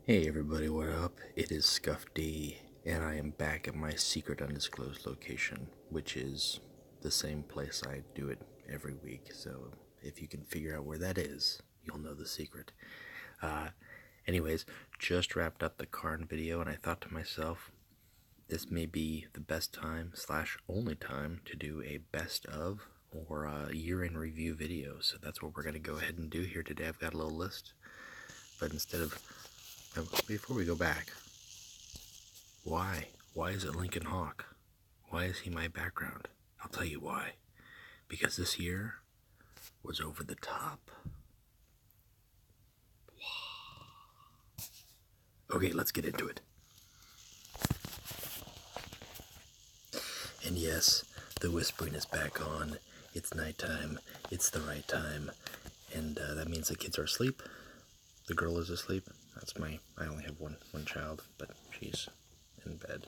Hey everybody, what up? It is Scuff D, and I am back at my secret undisclosed location, which is the same place I do it every week. So if you can figure out where that is, you'll know the secret. Uh, anyways, just wrapped up the Karn video, and I thought to myself, this may be the best time / only time to do a best of or a year in review video. So that's what we're going to go ahead and do here today. I've got a little list, but instead of before we go back, why? Why is it Lincoln Hawk? Why is he my background? I'll tell you why. Because this year was over the top. Okay, let's get into it. And yes, the whispering is back on. It's nighttime. It's the right time. And that means the kids are asleep. The girl is asleep. I only have one child, but she's in bed.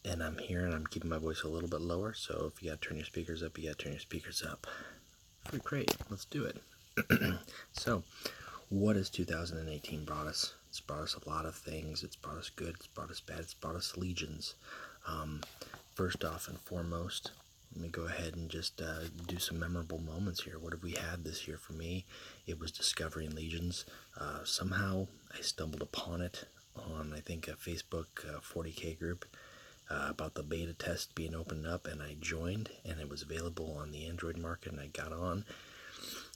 And I'm here and I'm keeping my voice a little bit lower, so if you gotta turn your speakers up, you gotta turn your speakers up. Great, let's do it. So, what has 2018 brought us? It's brought us a lot of things. It's brought us good, it's brought us bad, it's brought us legions. First off and foremost, let me go ahead and just do some memorable moments here. What have we had this year for me? It was discovering legions. Somehow I stumbled upon it on, I think, a Facebook 40K group about the beta test being opened up, and I joined, and it was available on the Android market, and I got on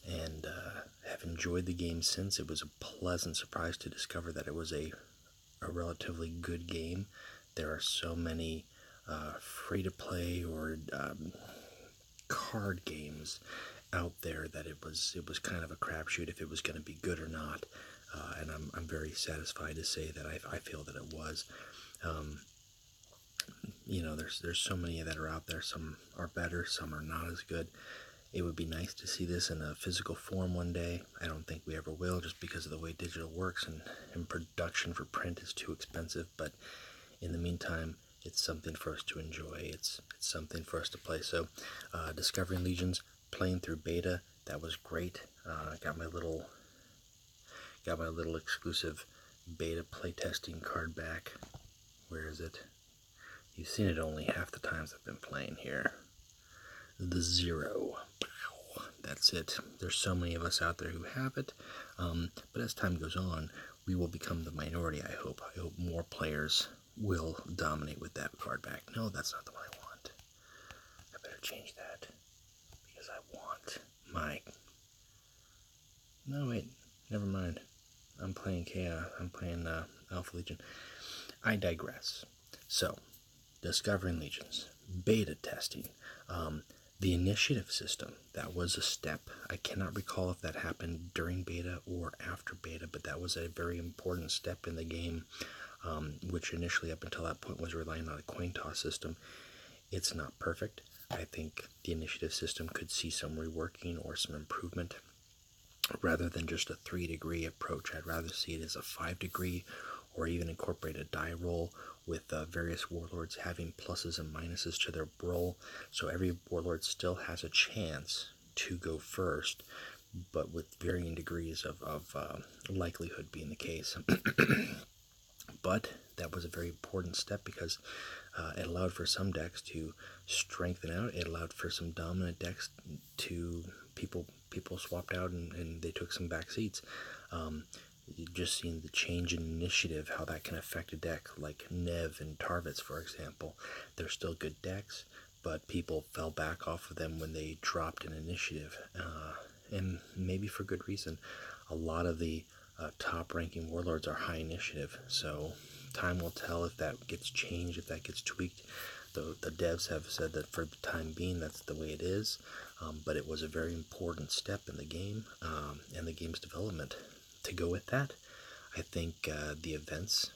and have enjoyed the game since. It was a pleasant surprise to discover that it was a relatively good game. There are so many free-to-play or card games out there that it was kind of a crapshoot if it was going to be good or not, and I'm very satisfied to say that I feel that it was. You know, there's so many that are out there. Some are better, some are not as good. It would be nice to see this in a physical form one day. I don't think we ever will, just because of the way digital works, and production for print is too expensive. But in the meantime, it's something for us to enjoy. It's something for us to play. So, discovering legions, playing through beta, that was great. Got my little exclusive beta playtesting card back. Where is it? You've seen it only half the times I've been playing here. The 0. That's it. There's so many of us out there who have it, but as time goes on, we will become the minority, I hope. I hope more players will dominate with that card back. No, that's not the one I want. I better change that, because I want my... No, wait, never mind. I'm playing Chaos. I'm playing Alpha Legion. I digress. So, discovering legions, beta testing, the initiative system, that was a step. I cannot recall if that happened during beta or after beta, but that was a very important step in the game, which initially up until that point was relying on a coin toss system. It's not perfect. I think the initiative system could see some reworking or some improvement. Rather than just a 3-degree approach, I'd rather see it as a 5-degree, or even incorporate a die roll with various warlords having pluses and minuses to their roll, so every warlord still has a chance to go first, but with varying degrees of likelihood being the case. But that was a very important step, because it allowed for some decks to strengthen out. It allowed for some dominant decks to people swapped out and they took some back seats. Just seeing the change in initiative, how that can affect a deck like Nev and Tarvitz, for example. They're still good decks, but people fell back off of them when they dropped an initiative, and maybe for good reason. A lot of the top-ranking warlords are high initiative, so time will tell if that gets changed, if that gets tweaked. The devs have said that for the time being, that's the way it is, but it was a very important step in the game and the game's development. To go with that, I think the events,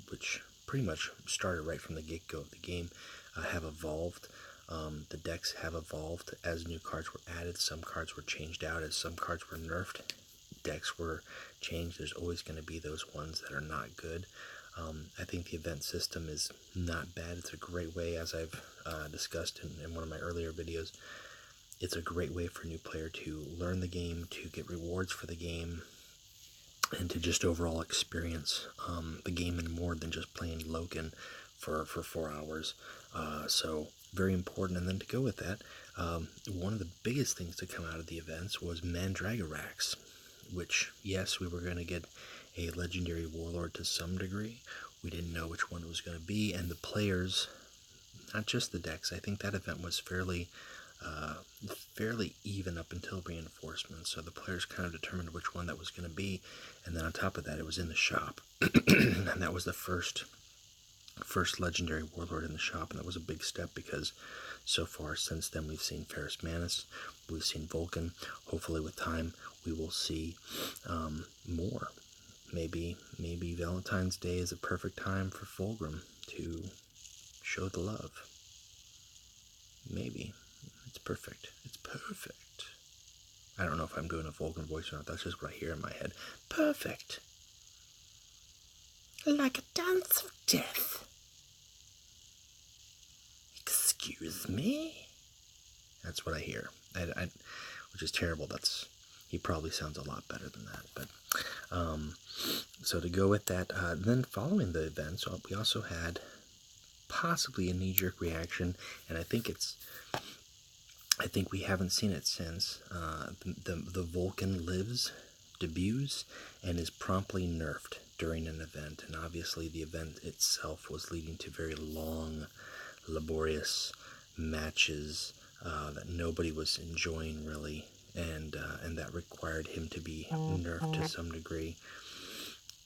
which pretty much started right from the get-go of the game, have evolved. The decks have evolved as new cards were added. Some cards were changed out as some cards were nerfed. Decks were changed. There's always going to be those ones that are not good. I think the event system is not bad. It's a great way, as I've discussed in one of my earlier videos. It's a great way for a new player to learn the game, to get rewards for the game, and to just overall experience the game in more than just playing Loken for 4 hours. So very important. And then to go with that, one of the biggest things to come out of the events was Mandragorax, which, yes, we were going to get a legendary warlord to some degree. We didn't know which one it was going to be, and the players, not just the decks, I think that event was fairly even up until reinforcements, so the players kind of determined which one that was going to be, and then on top of that, it was in the shop, and that was the first legendary warlord in the shop, and that was a big step because so far since then we've seen Ferrus Manus, we've seen Vulcan. Hopefully with time we will see more. Maybe Valentine's Day is a perfect time for Fulgrim to show the love. Maybe. It's perfect. It's perfect. I don't know if I'm doing a Vulcan voice or not. That's just what I hear in my head. Perfect. Like a dance of death. Excuse me? That's what I hear. Which is terrible. He probably sounds a lot better than that. But so to go with that, then following the events, we also had possibly a knee-jerk reaction, and I think we haven't seen it since. The Vulcan Lives debuts and is promptly nerfed during an event, and obviously the event itself was leading to very long, laborious matches that nobody was enjoying really, and that required him to be nerfed to some degree.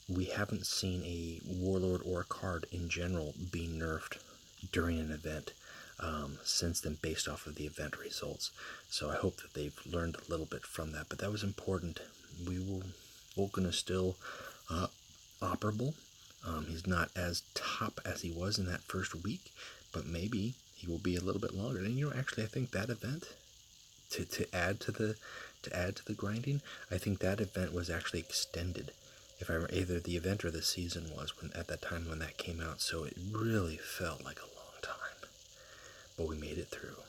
We haven't seen a warlord or a card in general be nerfed during an event since then, based off of the event results. So I hope that they've learned a little bit from that, but that was important. Vulcan is still operable. He's not as top as he was in that first week, but maybe he will be a little bit longer. And actually, I think that event, to add to the grinding, I think that event was actually extended. If I remember, either the event or the season was at that time when that came out, so it really felt like a long time. But we made it through.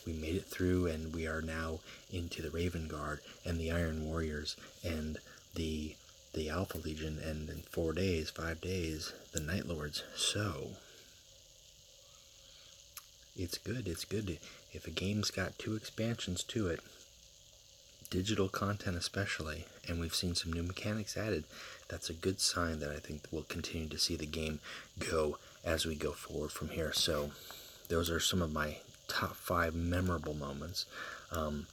We made it through, and we are now into the Raven Guard and the Iron Warriors and the Alpha Legion, and in 5 days, the Night Lords. So it's good. It's good. If a game's got 2 expansions to it, digital content especially, and we've seen some new mechanics added, that's a good sign that I think we'll continue to see the game go as we go forward from here. So those are some of my top 5 memorable moments. I'm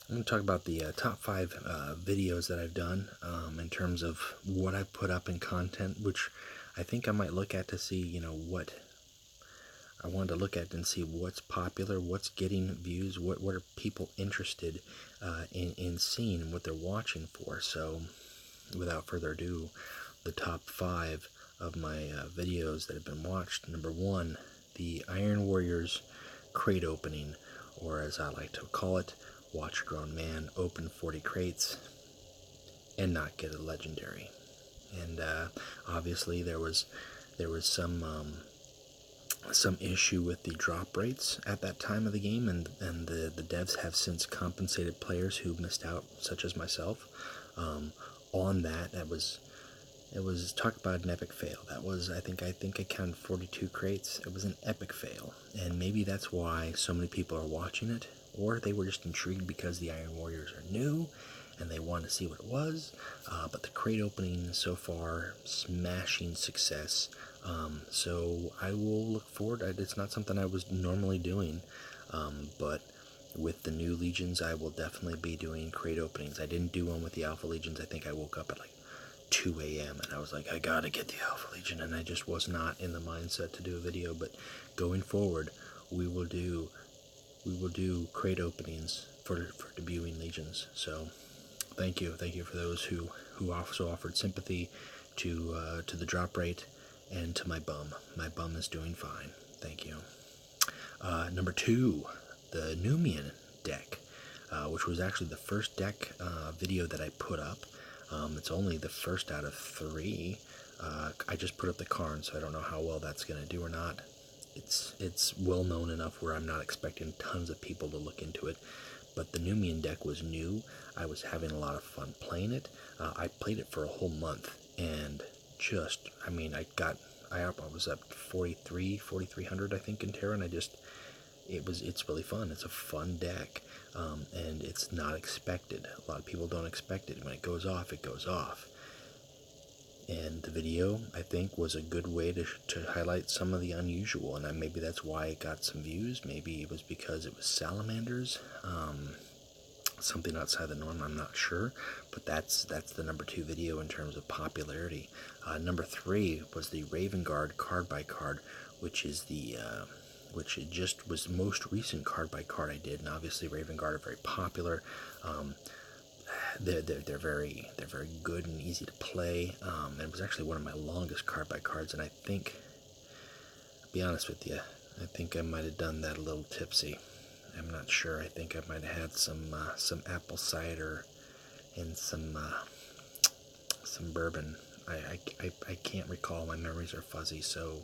going to talk about the top 5 videos that I've done in terms of what I've put up in content, which I think I might look at to see, what I wanted to look at and see what's popular, what's getting views, what are people interested in seeing and what they're watching for. So without further ado, the top 5 of my videos that have been watched. Number 1, the Iron Warriors crate opening, or as I like to call it, watch a grown man open 40 crates and not get a legendary. And obviously there was some issue with the drop rates at that time of the game, and the devs have since compensated players who missed out, such as myself, on that. It was talk about an epic fail. That was, I think I counted 42 crates. It was an epic fail, and maybe that's why so many people are watching it, or they were just intrigued because the Iron Warriors are new and they want to see what it was. But the crate opening so far, smashing success. So I will look forward. It's not something I was normally doing, but with the new Legions, I will definitely be doing crate openings. I didn't do one with the Alpha Legions. I think I woke up at like 2 a.m. and I was like, I gotta get the Alpha Legion, and I just was not in the mindset to do a video. But going forward, we will do crate openings for debuting Legions. So thank you for those who also offered sympathy to the drop rate and to my bum. My bum is doing fine. Thank you. Number 2, the Numian deck, which was actually the first deck video that I put up. It's only the first out of 3. I just put up the Karn, so I don't know how well that's going to do or not. It's well known enough where I'm not expecting tons of people to look into it, but the Numian deck was new. I was having a lot of fun playing it. I played it for a whole month, and just, I mean, I was up 4,300, I think, in Terra, and it's really fun. It's a fun deck, and it's not expected. A lot of people don't expect it. When it goes off, it goes off. And the video, I think, was a good way to highlight some of the unusual, and maybe that's why it got some views. Maybe it was because it was salamanders, something outside the norm, I'm not sure, but that's the number 2 video in terms of popularity. Number 3 was the Raven Guard card by card, which is which it just was the most recent card by card I did, and obviously Raven Guard are very popular. They're very good and easy to play. And it was actually one of my longest card by cards, and I think, I'll be honest with you, I think I might have done that a little tipsy. I'm not sure. I think I might have had some apple cider and some bourbon. I can't recall. My memories are fuzzy, so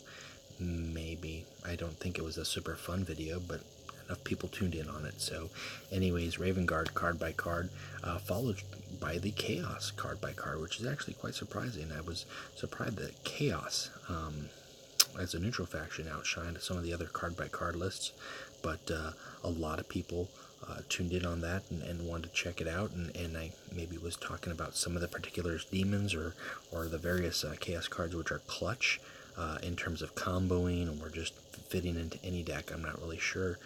maybe. I don't think it was a super fun video, but enough people tuned in on it. So anyways, Raven Guard card by card, followed by the Chaos card by card, which is actually quite surprising. I was surprised that Chaos, as a neutral faction, outshined some of the other card by card lists, but a lot of people tuned in on that and wanted to check it out, and I maybe was talking about some of the particular demons or the various Chaos cards which are clutch in terms of comboing or just fitting into any deck. I'm not really sure.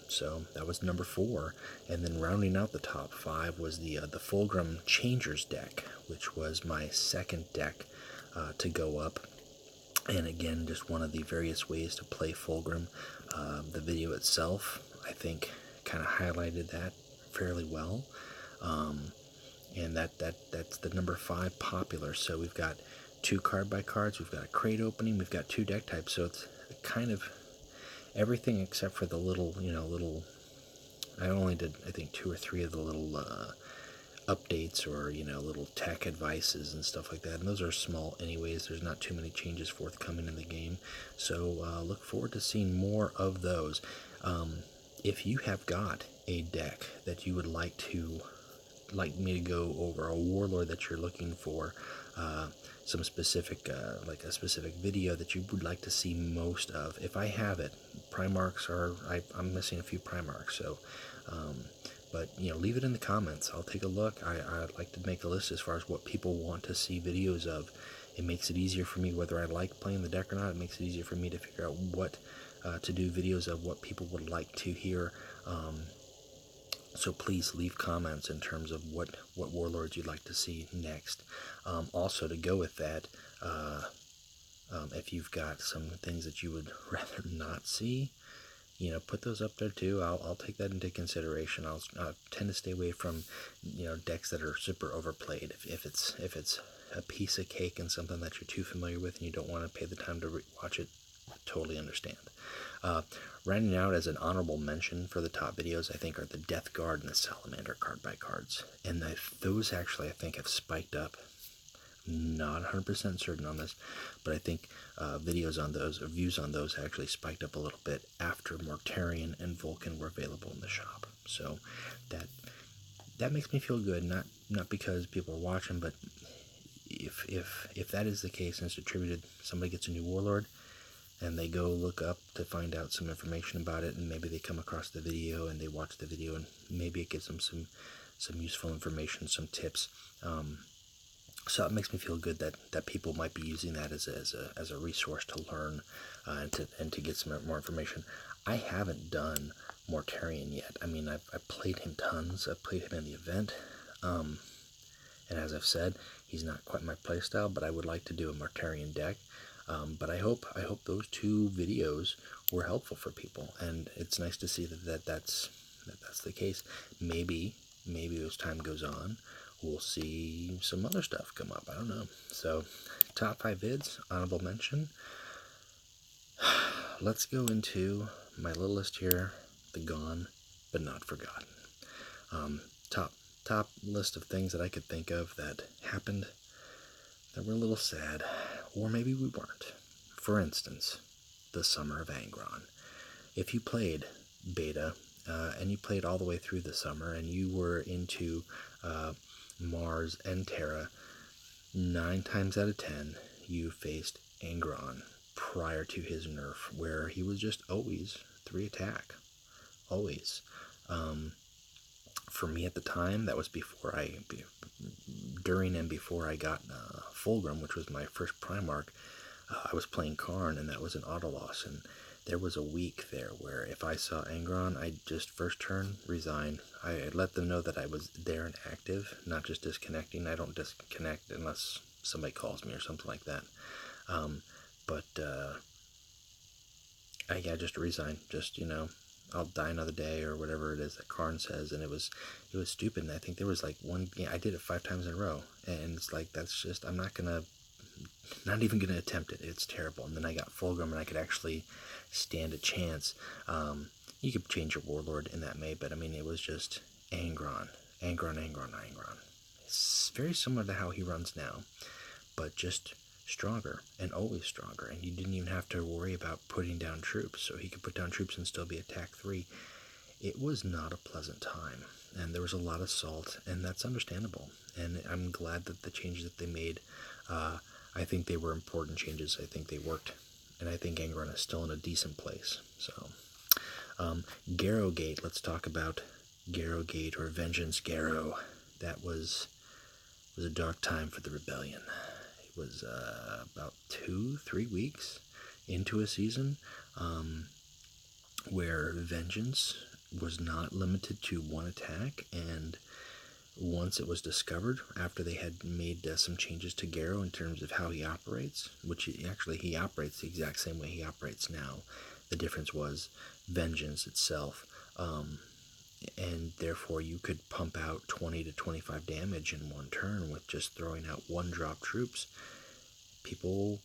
So that was number 4, and then rounding out the top 5 was the Fulgrim Changers deck, which was my second deck to go up. And again, just one of the various ways to play Fulgrim. The video itself, I think, kind of highlighted that fairly well. And that's the number 5 popular. So we've got 2 card by cards, we've got a crate opening, we've got 2 deck types. So it's kind of everything except for the little, I only did, I think, 2 or 3 of the little updates or, little tech advices and stuff like that. And those are small anyways. There's not too many changes forthcoming in the game. So look forward to seeing more of those. If you have got a deck that you would like me to go over, a warlord that you're looking for, some specific, like a specific video that you would like to see most of, if I have it, Primarchs I'm missing a few Primarchs, so, but, leave it in the comments. I'll take a look. I'd like to make a list as far as what people want to see videos of. It makes it easier for me, whether I like playing the deck or not. It makes it easier for me to figure out what to do videos of, what people would like to hear. So please leave comments in terms of what warlords you'd like to see next. Also, to go with that, if you've got some things that you would rather not see, put those up there too. I'll take that into consideration. I'll tend to stay away from, decks that are super overplayed. If it's a piece of cake and something that you're too familiar with and you don't want to pay the time to watch it, I totally understand. Rounding out as an honorable mention for the top videos, I think, are the Death Guard and the Salamander card by cards. And those actually, I think, have spiked up. Not 100% certain on this, but I think videos on those, or views on those, actually spiked up a little bit after Mortarion and Vulcan were available in the shop. So that makes me feel good, not because people are watching, but if that is the case and it's attributed, somebody gets a new warlord, and they go look up to find out some information about it, and maybe they come across the video and they watch the video, and maybe it gives them some useful information, some tips. So it makes me feel good that people might be using that as a resource to learn and to get some more information. I haven't done Mortarion yet. I mean, I've played him tons. I've played him in the event, and as I've said, he's not quite my playstyle, but I would like to do a Mortarion deck. But I hope those 2 videos were helpful for people, and it's nice to see that's the case. Maybe as time goes on, we'll see some other stuff come up. I don't know. So, top 5 vids, honorable mention. Let's go into my little list here, the gone but not forgotten. Top list of things that I could think of that happened that were a little sad, or maybe we weren't. For instance, the Summer of Angron. If you played beta and you played all the way through the summer, and you were into Mars and Terra, 9 times out of 10, you faced Angron prior to his nerf, where he was just always 3 attack. Always. For me at the time, that was during and before I got Fulgrim, which was my first Primarch. I was playing Karn, and that was an auto loss, and there was a week there where if I saw Angron, I'd just first turn, resign. I'd let them know that I was there and active, not just disconnecting. I don't disconnect unless somebody calls me or something like that. I just resign. Just, I'll die another day or whatever it is that Karn says, and it was stupid. And I think there was like one game I did it 5 times in a row, and it's like that's just not even gonna attempt it. It's terrible. And then I got Fulgrim, and I could actually stand a chance. You could change your warlord in that May, but I mean it was just Angron. It's very similar to how he runs now, but just stronger and always stronger, and you didn't even have to worry about putting down troops, so he could put down troops and still be attack 3. It was not a pleasant time, and there was a lot of salt, and that's understandable, and I'm glad that the changes that they made, I think they were important changes. I think they worked, and I think Angron is still in a decent place. So Garrowgate, let's talk about Garrowgate, or Vengeance Garrow. That was a dark time for the rebellion. It was about 2-3 weeks into a season where Vengeance was not limited to 1 attack, and once it was discovered, after they had made some changes to Garrow in terms of how he operates, which he operates the exact same way he operates now. The difference was Vengeance itself, and therefore you could pump out 20 to 25 damage in 1 turn with just throwing out 1-drop troops. People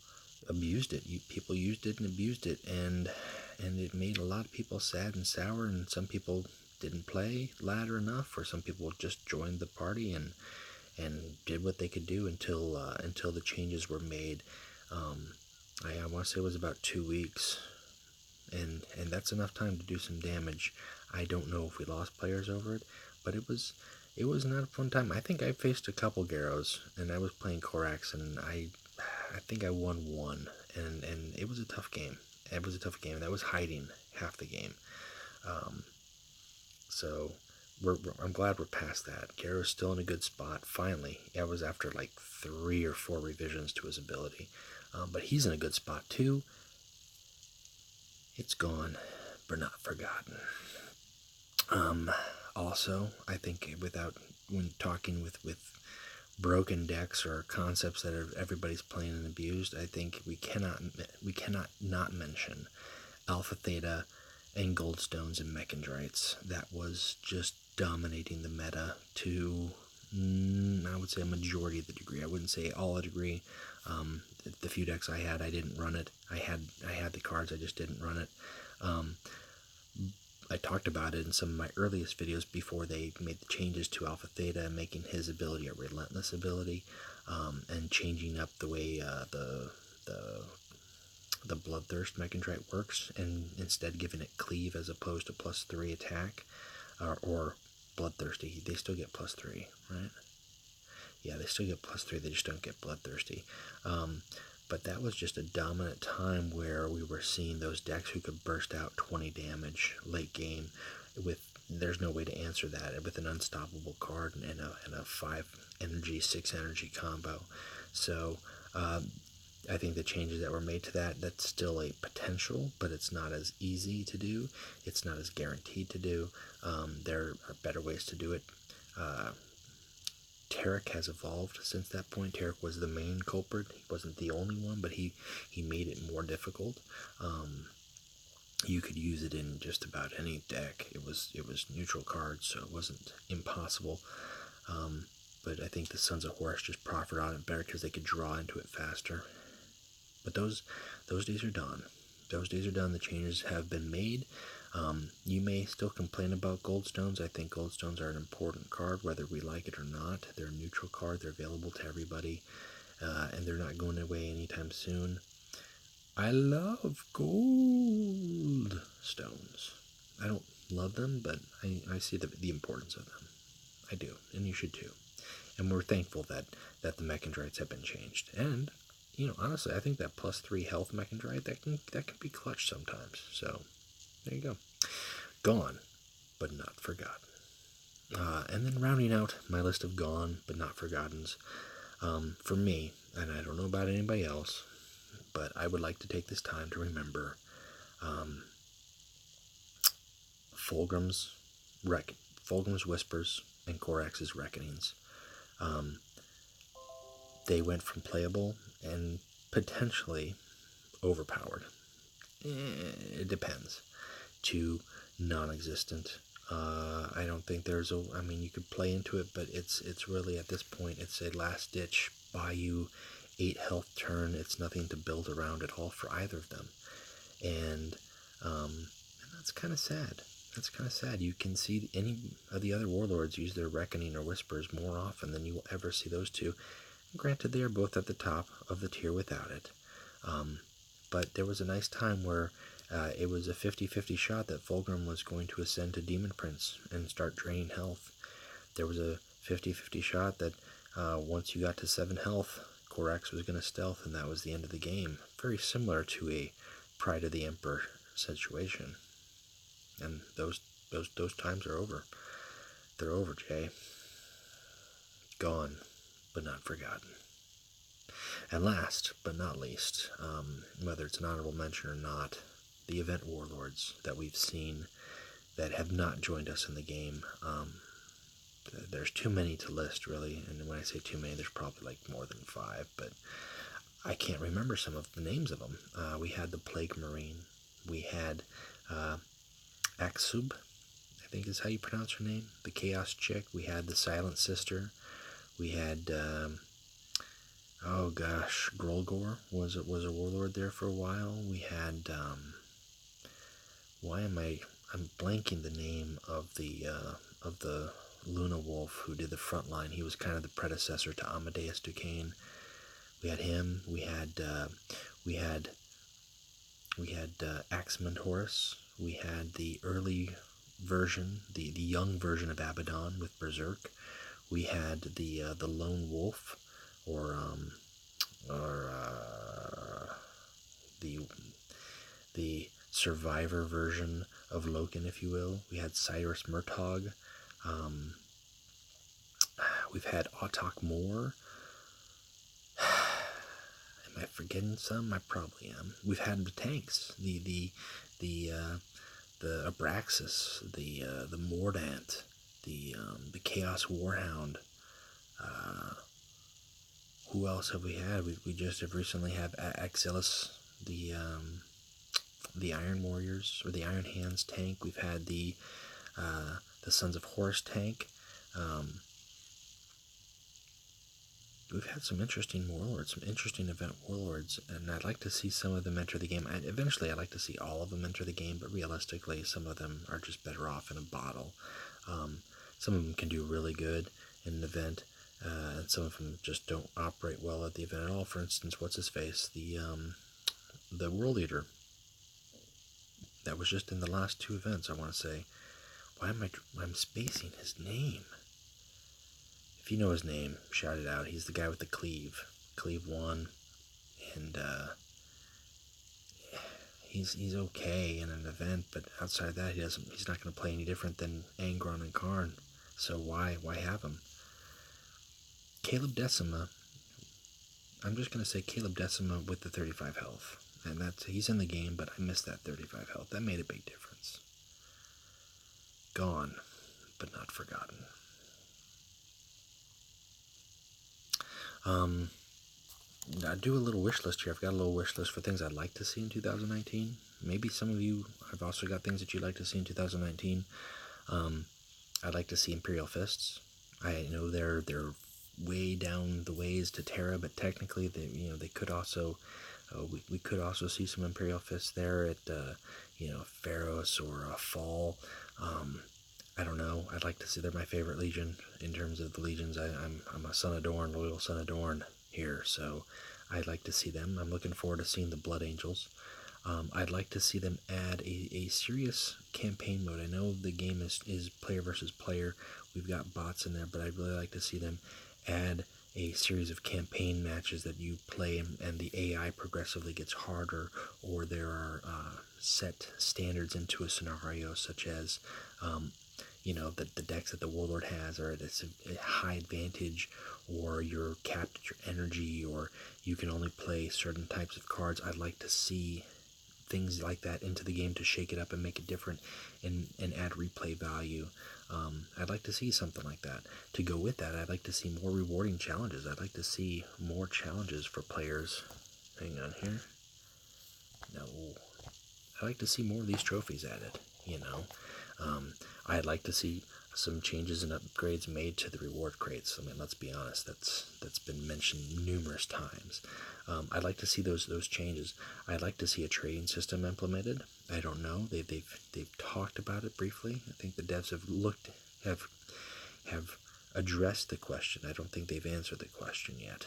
abused it. People used it and abused it, and it made a lot of people sad and sour, and some people didn't play ladder enough, or some people just joined the party and did what they could do until the changes were made. I want to say it was about 2 weeks, and that's enough time to do some damage. I don't know if we lost players over it, but it was not a fun time. I think I faced a couple Garrows, and I was playing Korax, and I think I won 1, and it was a tough game. It was a tough game, and that was hiding half the game. So I'm glad we're past that. Garrow's still in a good spot. Finally, it was after like 3 or 4 revisions to his ability, but he's in a good spot too. It's gone, but not forgotten. Also, I think when talking with broken decks or concepts that everybody's playing and abused, I think we cannot not mention Alpha Theta and Goldstones and Mechandrites. That was just dominating the meta to, I would say, a majority of the degree. I wouldn't say all a degree. The few decks I had, I didn't run it. I had the cards, I just didn't run it. I talked about it in some of my earliest videos before they made the changes to Alpha Theta, making his ability a relentless ability, and changing up the way the Bloodthirst Mechandrite works, and instead giving it Cleave as opposed to +3 attack, or Bloodthirsty. They still get +3, right? Yeah, they still get +3, they just don't get Bloodthirsty. But that was just a dominant time where we were seeing those decks who could burst out 20 damage late game. There's no way to answer that with an unstoppable card and a 5 energy, 6 energy combo. So I think the changes that were made to that's still a potential, but it's not as easy to do. It's not as guaranteed to do. There are better ways to do it. Tarek has evolved since that point. Tarek was the main culprit. He wasn't the only one, but he made it more difficult. You could use it in just about any deck. It was neutral cards, so it wasn't impossible. But I think the Sons of Horus just profited on it better because they could draw into it faster. But those days are done. Those days are done. The changes have been made. You may still complain about Goldstones. I think Goldstones are an important card, whether we like it or not. They're a neutral card. They're available to everybody, and they're not going away anytime soon. I love Goldstones. love them, but I see the importance of them. I do, and you should too. And we're thankful that the mechandrites have been changed. And honestly, I think that +3 health mechandrite that can be clutch sometimes. So there you go. Gone, but not forgotten. And then rounding out my list of gone but not forgottens, for me, and I don't know about anybody else, but I would like to take this time to remember Fulgrim's Whispers and Corax's Reckonings. They went from playable and potentially overpowered, it depends, to non-existent. I don't think there's I mean, you could play into it, but it's really, at this point, it's a last ditch, buy you 8 health turn. It's nothing to build around at all for either of them, and that's kind of sad. That's kind of sad. You can see any of the other warlords use their Reckoning or Whispers more often than you will ever see those two. Granted, they are both at the top of the tier without it, but there was a nice time where it was a 50-50 shot that Fulgrim was going to ascend to Demon Prince and start draining health. There was a 50-50 shot that once you got to 7 health, Corax was going to stealth, and that was the end of the game. Very similar to a Pride of the Emperor situation. And those times are over. They're over, Jay. Gone, but not forgotten. And last but not least, whether it's an honorable mention or not, the event warlords that we've seen that have not joined us in the game. There's too many to list, really, and when I say too many, there's probably like more than 5, but I can't remember some of the names of them. We had the Plague Marine. We had Aksub, I think is how you pronounce her name, the Chaos Chick. We had the Silent Sister. We had, Grolgor was a warlord there for a while. We had, I'm blanking the name of the Luna Wolf who did the front line. He was kind of the predecessor to Amadeus Duquesne. We had him. We had Axmund Horus. We had the early version, the young version of Abaddon with Berserk. We had the Lone Wolf, or the survivor version of Loken, if you will. We had Cyrus Murtog. We've had Autok Moore. Am I forgetting some? I probably am. We've had the tanks, the Abraxas, the Mordant, the Chaos Warhound. Who else have we had? We just have recently had Axelis, the Iron Warriors, or the Iron Hands tank. We've had the Sons of Horus tank. We've had some interesting warlords, some interesting event warlords, and I'd like to see some of them enter the game. Eventually, I'd like to see all of them enter the game, but realistically, some of them are just better off in a bottle. Some of them can do really good in an event, and some of them just don't operate well at the event at all. For instance, what's his face? The World Eater. That was just in the last 2 events, I want to say. Why am I'm spacing his name? If you know his name, shout it out. He's the guy with the cleave. Cleave 1. And he's okay in an event, but outside of that, he's not going to play any different than Angron and Karn. So why have him? Caleb Decima. I'm just going to say Caleb Decima with the 35 health. And he's in the game, but I missed that 35 health. That made a big difference. Gone, but not forgotten. I'll do a little wish list here. I've got a little wish list for things I'd like to see in 2019. Maybe some of you have also got things that you'd like to see in 2019. I'd like to see Imperial Fists. I know they're way down the ways to Terra, but technically they could also we could also see some Imperial Fists there at Pharos or Fall. I don't know. I'd like to see. They're my favorite legion in terms of the legions. I'm a Son of Dorn, loyal Son of Dorn here, so I'd like to see them. I'm looking forward to seeing the Blood Angels. I'd like to see them add a serious campaign mode. I know the game is player versus player. We've got bots in there, but I'd really like to see them add a series of campaign matches that you play, and the AI progressively gets harder, or there are set standards into a scenario, such as the decks that the warlord has are at a high advantage, or you're capped at your energy, or you can only play certain types of cards. I'd like to see things like that into the game to shake it up and make it different, and add replay value. I'd like to see something like that. To go with that, I'd like to see more rewarding challenges. I'd like to see more challenges for players. Hang on here. No. I'd like to see more of these trophies added, I'd like to see some changes and upgrades made to the reward crates. I mean, let's be honest, that's been mentioned numerous times. I'd like to see those changes. I'd like to see a trading system implemented. I don't know. They've talked about it briefly. I think the devs have addressed the question. I don't think they've answered the question yet.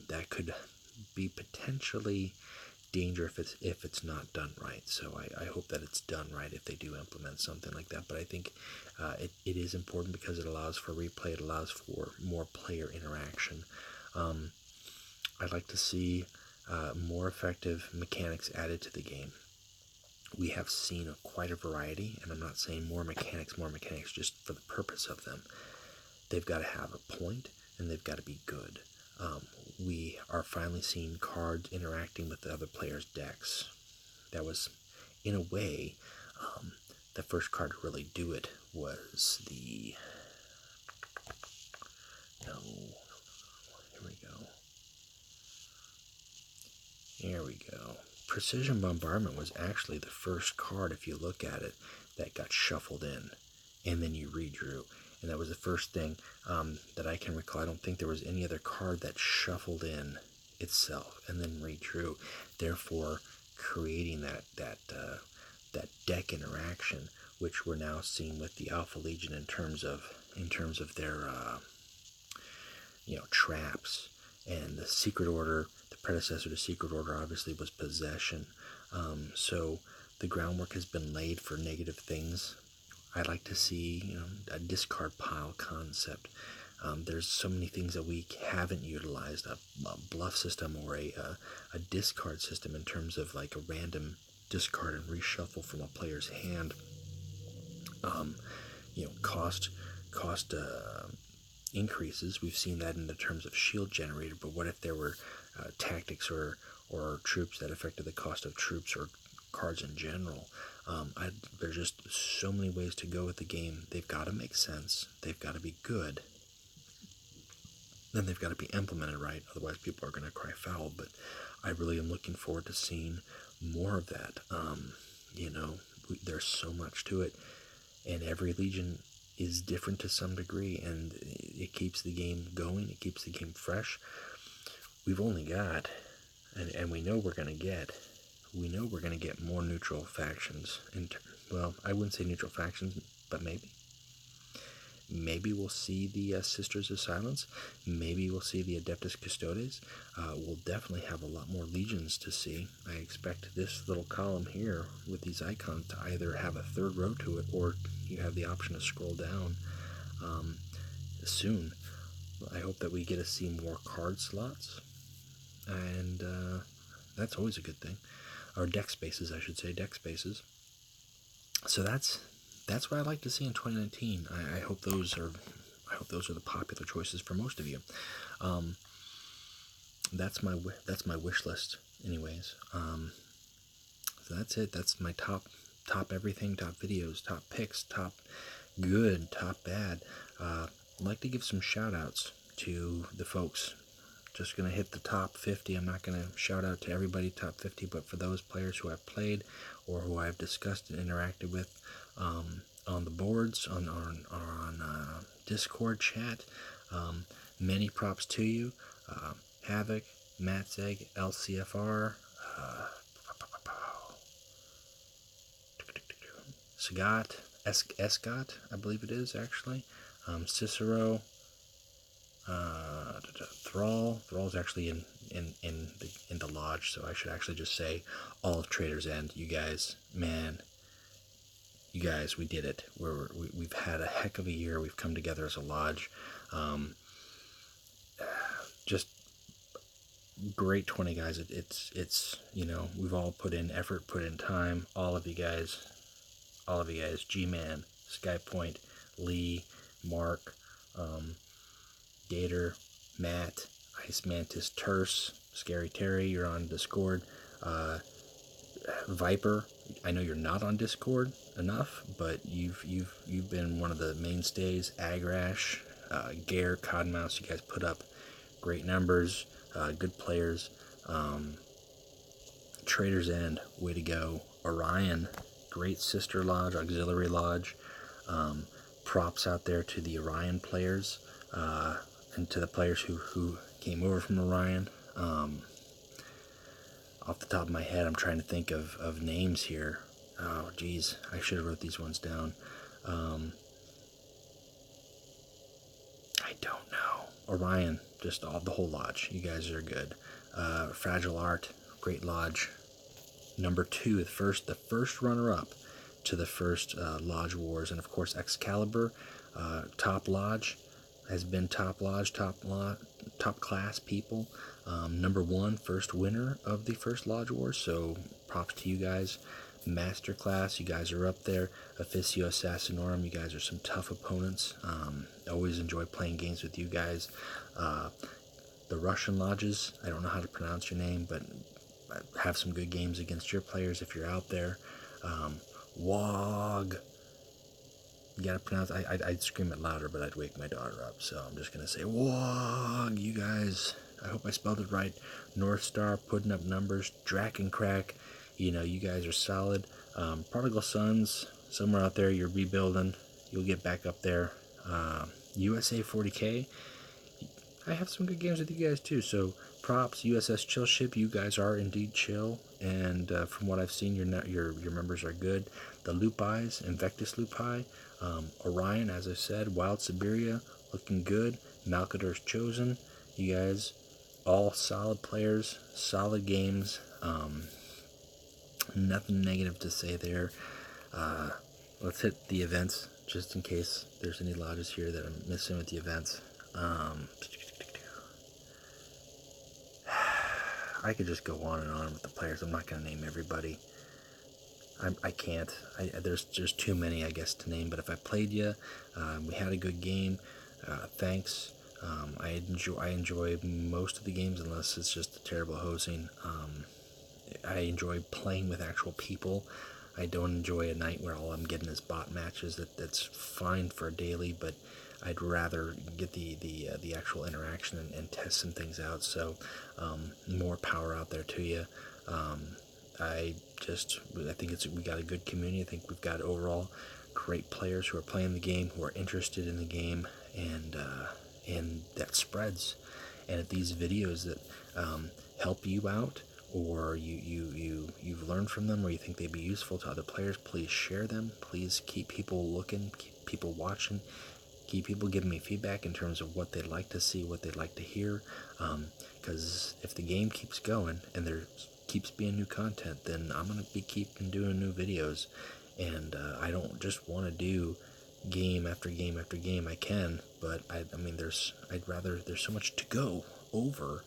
That could be potentially danger if it's not done right. So I hope that it's done right if they do implement something like that. But I think it is important because it allows for replay. It allows for more player interaction. I'd like to see more effective mechanics added to the game. We have seen quite a variety, and I'm not saying more mechanics just for the purpose of them. They've got to have a point, and they've got to be good. We are finally seeing cards interacting with the other players' decks. That was, in a way, the first card to really do it was the... No. Here we go. Precision Bombardment was actually the first card, if you look at it, that got shuffled in, and then you redrew. And that was the first thing that I can recall. I don't think there was any other card that shuffled in itself and then redrew, therefore creating that deck interaction, which we're now seeing with the Alpha Legion in terms of their traps. And the Secret Order, the predecessor to Secret Order, obviously was Possession. So the groundwork has been laid for negative things. I'd like to see, a discard pile concept. There's so many things that we haven't utilized, a bluff system or a discard system in terms of like a random discard and reshuffle from a player's hand. Cost increases. We've seen that in the terms of shield generator, but what if there were tactics or troops that affected the cost of troops or cards in general? There's just so many ways to go with the game. They've got to make sense. They've got to be good. Then they've got to be implemented right. Otherwise, people are going to cry foul. But I really am looking forward to seeing more of that. There's so much to it, and every Legion is different to some degree, and it keeps the game going. It keeps the game fresh. We've only got, and we know we're going to get more neutral factions. Well, I wouldn't say neutral factions, but maybe we'll see the Sisters of Silence. Maybe we'll see the Adeptus Custodes. We'll definitely have a lot more Legions to see. I expect this little column here with these icons to either have a third row to it, or you have the option to scroll down soon. I hope that we get to see more card slots, and that's always a good thing. Or deck spaces, I should say, deck spaces. So that's what I'd like to see in 2019. I hope those are the popular choices for most of you. That's my wish list, anyways. So that's it. That's my top everything, top videos, top picks, top good, top bad. I'd like to give some shout outs to the folks. Just going to hit the top 50. I'm not going to shout out to everybody top 50, but for those players who I've played or who I've discussed and interacted with on the boards, on Discord chat, many props to you. Havoc, Matzeg, LCFR, Sagat, Escott, I believe it is actually, Cicero, Thrall. Thrall's actually in in the lodge. So I should actually just say all of Trader's End. You guys, man, you guys, we did it. We've had a heck of a year. We've come together as a lodge. Just great 20 guys. It's we've all put in effort, put in time. All of you guys, G-Man, Skypoint, Lee, Mark, Gator, Matt, Ice Mantis, Terse, Scary Terry, you're on Discord. Viper, I know you're not on Discord enough, but you've been one of the mainstays. Agrash, Gare, Codmouse, you guys put up great numbers, good players. Trader's End, way to go. Orion, great sister lodge, auxiliary lodge. Props out there to the Orion players, and to the players who came over from Orion. Off the top of my head, I'm trying to think of names here. Oh, geez, I should have wrote these ones down. I don't know. Orion, just the whole lodge. You guys are good. Fragile Art, great lodge. Number 2, the first runner-up to the first Lodge Wars, and of course Excalibur, top lodge, has been top lodge, top class people. Number 1, first winner of the first Lodge Wars, so props to you guys. Masterclass, you guys are up there. Officio Assassinorum, you guys are some tough opponents. Always enjoy playing games with you guys. The Russian lodges, I don't know how to pronounce your name, but have some good games against your players if you're out there. WOG, you gotta pronounce, I'd scream it louder, but I'd wake my daughter up, so I'm just gonna say WOG, you guys, I hope I spelled it right. North Star, putting up numbers. Draken Crack, you guys are solid. Prodigal Sons, somewhere out there, you're rebuilding, you'll get back up there. USA 40K, I have some good games with you guys too, so props. USS Chill Ship, you guys are indeed chill, and from what I've seen, your members are good. The Lupis, Invectus Lupi, Orion, as I said, Wild Siberia, looking good. Malcador's Chosen, you guys, all solid players, solid games. Nothing negative to say there. Let's hit the events, just in case there's any lodges here that I'm missing with the events. I could just go on and on with the players. I'm not going to name everybody. I can't. There's too many, I guess, to name. But if I played you, we had a good game. Thanks. I enjoy most of the games, unless it's just a terrible hosting. I enjoy playing with actual people. I don't enjoy a night where all I'm getting is bot matches. That's fine for a daily, but I'd rather get the actual interaction and test some things out. So more power out there to you. I think we got a good community. I think we've got overall great players who are playing the game, who are interested in the game, and that spreads. And if these videos that help you out, or you've learned from them, or you think they'd be useful to other players, please share them. Please keep people looking, keep people watching, keep people giving me feedback in terms of what they'd like to see, what they'd like to hear. Because if the game keeps going and there keeps being new content, then I'm gonna be keeping doing new videos. And I don't just want to do game after game after game. I can, but there's so much to go over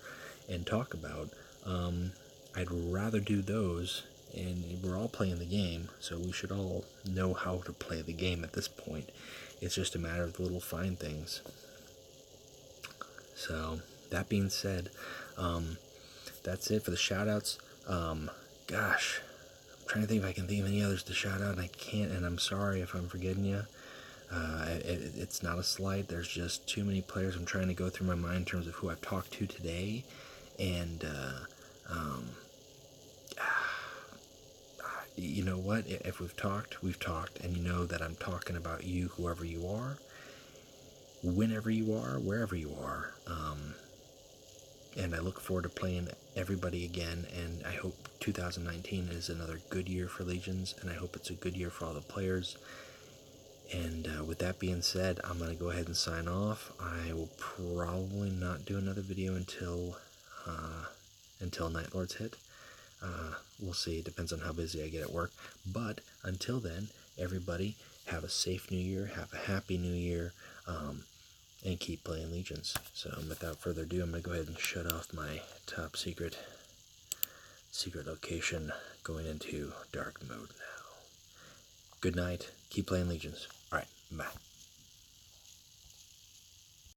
and talk about. I'd rather do those, and we're all playing the game, so we should all know how to play the game at this point. It's just a matter of the little fine things. So, that being said, that's it for the shoutouts. Gosh, I'm trying to think if I can think of any others to shout out, and I can't, and I'm sorry if I'm forgetting you. It's not a slight, there's just too many players. I'm trying to go through my mind in terms of who I've talked to today, and you know what, if we've talked, and you know that I'm talking about you, whoever you are, whenever you are, wherever you are, and I look forward to playing everybody again, and I hope 2019 is another good year for Legions, and I hope it's a good year for all the players. And with that being said, I'm going to go ahead and sign off. I will probably not do another video until until Night Lords hit. We'll see. It depends on how busy I get at work. But until then, everybody have a safe New Year, have a happy New Year, and keep playing Legions. So without further ado, I'm going to go ahead and shut off my top secret location, going into dark mode now. Good night. Keep playing Legions.